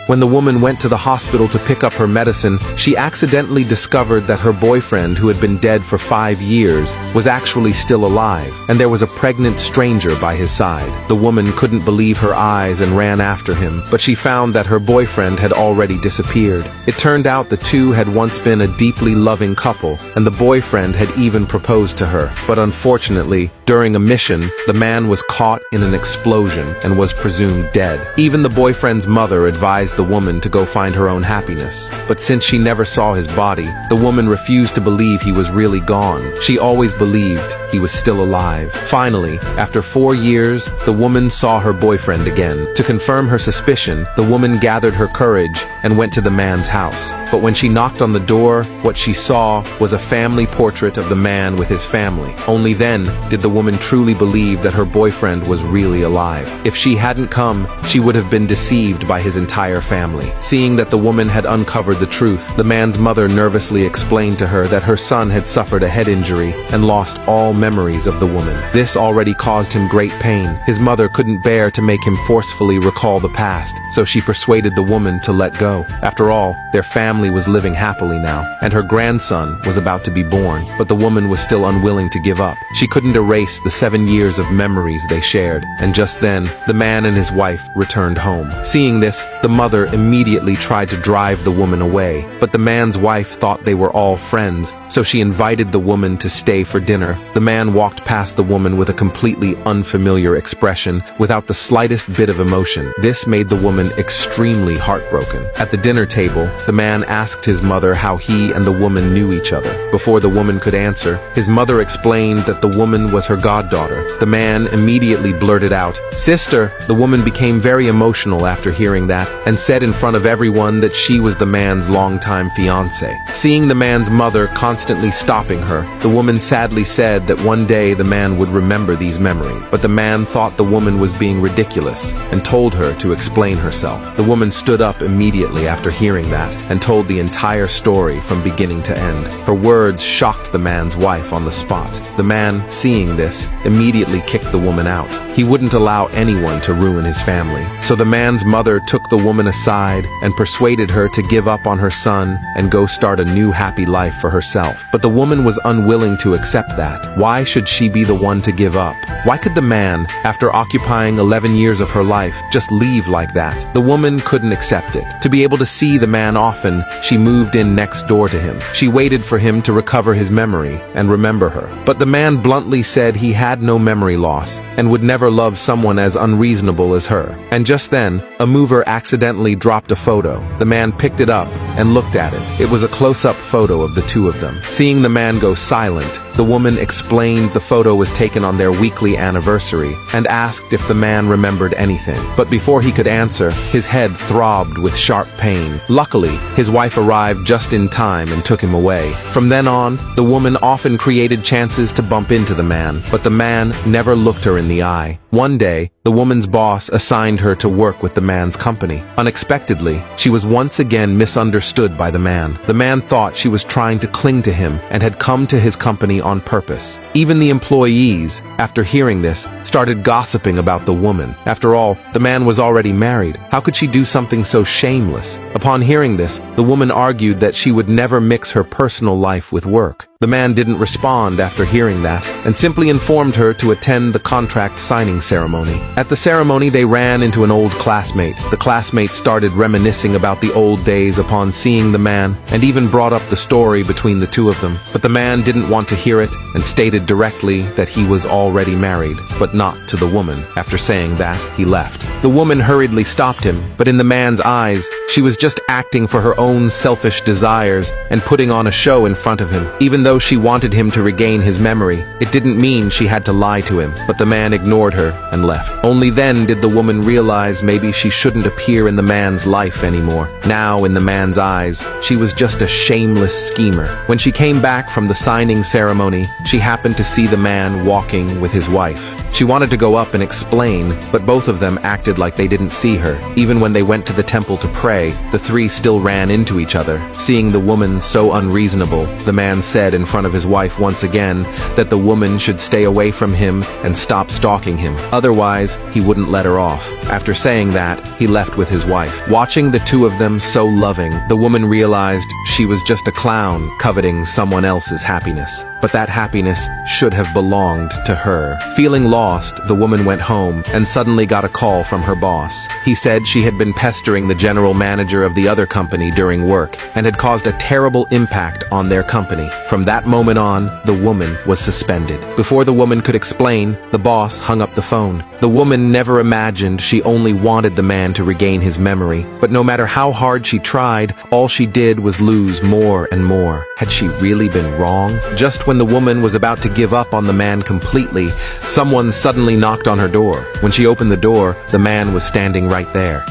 When the woman went to the hospital to pick up her medicine, she accidentally discovered that her boyfriend, who had been dead for 5 years, was actually still alive, and there was a pregnant stranger by his side. The woman couldn't believe her eyes and ran after him, but she found that her boyfriend had already disappeared. It turned out the two had once been a deeply loving couple, and the boyfriend had even proposed to her. But unfortunately, during a mission, the man was caught in an explosion and was presumed dead. Even the boyfriend's mother advised the woman to go find her own happiness. But since she never saw his body, the woman refused to believe he was really gone. She always believed he was still alive. Finally, after 4 years, the woman saw her boyfriend again. To confirm her suspicion, the woman gathered her courage and went to the man's house. But when she knocked on the door, what she saw was a family portrait of the man with his family. Only then did the woman truly believe that her boyfriend was really alive. If she hadn't come, she would have been deceived by his entire family. Seeing that the woman had uncovered the truth, the man's mother nervously explained to her that her son had suffered a head injury and lost all memories of the woman. This already caused him great pain. His mother couldn't bear to make him forcefully recall the past, so she persuaded the woman to let go. After all, their family was living happily now, and her grandson was about to be born, but the woman was still unwilling to give up. She couldn't erase the 7 years of memories they shared, and just then, the man and his wife returned home. Seeing this, the mother immediately tried to drive the woman away, but the man's wife thought they were all friends, so she invited the woman to stay for dinner. The man walked past the woman with a completely unfamiliar expression, without the slightest bit of emotion. This made the woman extremely heartbroken. At the dinner table, the man asked his mother how he and the woman knew each other. Before the woman could answer, his mother explained that the woman was her goddaughter. The man immediately blurted out, "Sister!" The woman became very emotional after hearing that, and said in front of everyone that she was the man's longtime fiancé. Seeing the man's mother constantly stopping her, the woman sadly said that one day the man would remember these memories. But the man thought the woman was being ridiculous and told her to explain herself. The woman stood up immediately after hearing that and told the entire story from beginning to end. Her words shocked the man's wife on the spot. The man, seeing this, immediately kicked the woman out. He wouldn't allow anyone to ruin his family. So the man's mother took the woman aside and persuaded her to give up on her son and go start a new happy life for herself. But the woman was unwilling to accept that. Why should she be the one to give up? Why could the man, after occupying 11 years of her life, just leave like that? The woman couldn't accept it. To be able to see the man often, she moved in next door to him. She waited for him to recover his memory and remember her. But the man bluntly said he had no memory loss and would never love someone as unreasonable as her. And just then, a mover accidentally dropped a photo. The man picked it up and looked at it. It was a close-up photo of the two of them. Seeing the man go silent, the woman explained the photo was taken on their weekly anniversary and asked if the man remembered anything. But before he could answer, his head throbbed with sharp pain. Luckily, his wife arrived just in time and took him away. From then on, the woman often created chances to bump into the man, but the man never looked her in the eye. One day, the woman's boss assigned her to work with the man's company. Unexpectedly, she was once again misunderstood by the man. The man thought she was trying to cling to him and had come to his company on purpose. Even the employees, after hearing this, started gossiping about the woman. After all, the man was already married. How could she do something so shameless? Upon hearing this, the woman argued that she would never mix her personal life with work. The man didn't respond after hearing that, and simply informed her to attend the contract signing ceremony. At the ceremony, they ran into an old classmate. The classmate started reminiscing about the old days upon seeing the man, and even brought up the story between the two of them. But the man didn't want to hear it, and stated directly that he was already married, but not to the woman. After saying that, he left. The woman hurriedly stopped him, but in the man's eyes, she was just acting for her own selfish desires and putting on a show in front of him. Even though she wanted him to regain his memory, it didn't mean she had to lie to him. But the man ignored her and left. Only then did the woman realize maybe she shouldn't appear in the man's life anymore. Now, in the man's eyes, she was just a shameless schemer. When she came back from the signing ceremony, she happened to see the man walking with his wife. She wanted to go up and explain, but both of them acted like they didn't see her. Even when they went to the temple to pray, the three still ran into each other. Seeing the woman so unreasonable, the man said in front of his wife once again that the woman should stay away from him and stop stalking him. Otherwise, he wouldn't let her off. After saying that, he left with his wife. Watching the two of them so loving, the woman realized she was just a clown coveting someone else's happiness. But that happiness should have belonged to her. Feeling lost, the woman went home and suddenly got a call from her boss. He said she had been pestering the general manager of the other company during work and had caused a terrible impact on their company. From that moment on, the woman was suspended. Before the woman could explain, the boss hung up the phone. The woman never imagined she only wanted the man to regain his memory, but no matter how hard she tried, all she did was lose more and more. Had she really been wrong? Just when the woman was about to give up on the man completely, someone suddenly knocked on her door. When she opened the door, the man was standing right there.